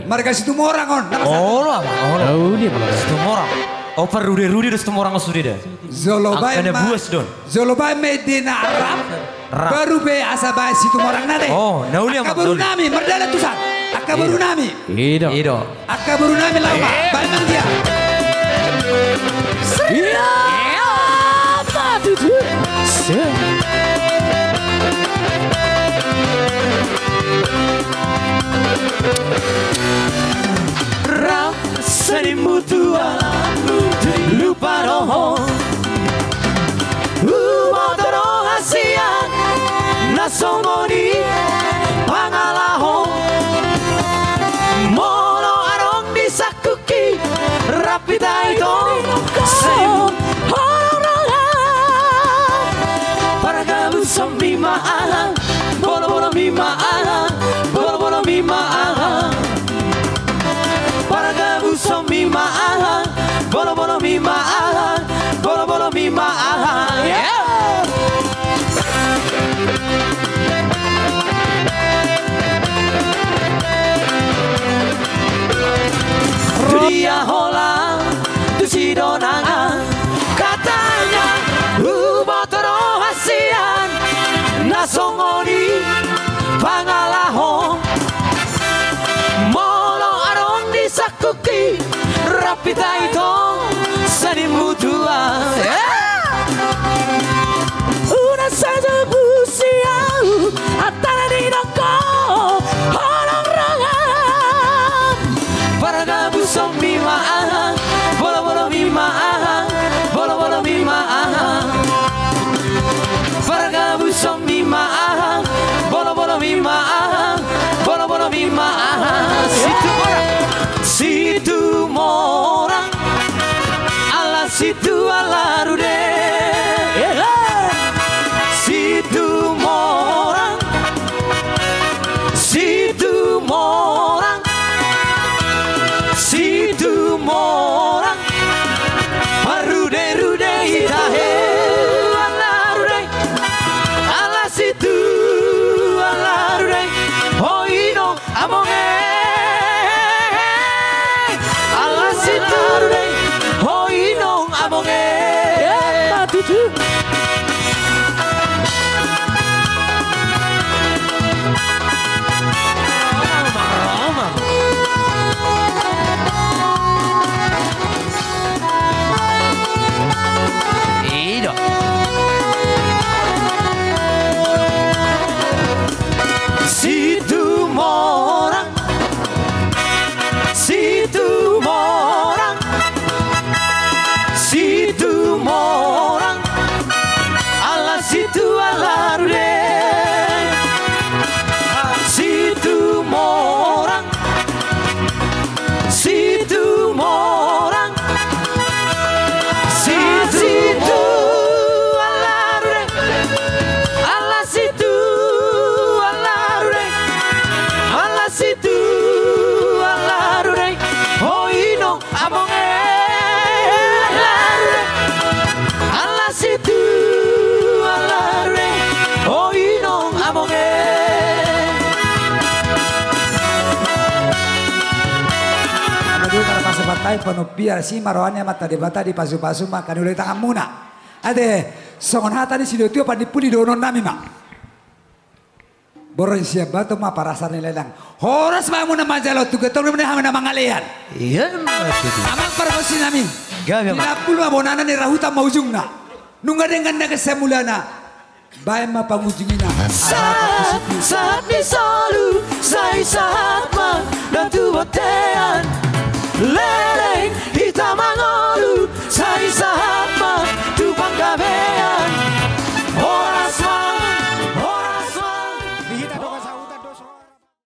Marga Situmorang on. Oh lah, oh dia malah Situmorang. Oper Rudi udah Situmorang sudah deh. Zolobai ma. Zolobai Medina Arab. Baru be asaba Situmorang nade. Oh, nauli ama. Akabaru nami merdala tusan. Akabaru nami. Ido. Akabaru nami lama. Baimang dia. Iya. Rasani mutua lupa roho umotoro hasian nasongoni pangalaho mono arong disakuki rapi taito semu orang para kamu sambi maalang bolo mimaalang bolo mimaalang para kamu sambi maalang bolo mimaalang bolo mimaalang dunia holang tu si donangan katanya ubotoro hasian nasongoni pangalaho molo arong disakuki rapi taito sani mutua una saja busiau atara di doko orang-orangan para gabu sombi maang bolo mimaang bolo mimaang para gabu sombi maang bolo mimaang bolo mimaang situ morang situ ala rude situ morang situ morang situ morang rude itahe ala situ ala rude hoino amonge ala situ rude hoino amonge matutu situ morang situ morang situ morang ala situ ala rude situ morang situ morang situ ala rude ala situ ala rude ala situ ala rude hoino amonge ala situ ala rude hoino amonge Aduh kalau pas batai penuh biar si maroannya mata debata di pasu-pasu makan udah tangan muna. Ade songon hata di sido tio pandi puli donon nami mak. Boron siap batu mah parasan lelang. Horas mah muna majalo tu ketong muna hamana mangalean. iya Amang pergosi nami. Gaga mak Bila puluh abonana ni rahuta maujungna. Nungga dengan naga semulana. Bae mah pangujungina. saat misalu saya saat mah dan tu botean leleng hitam angolu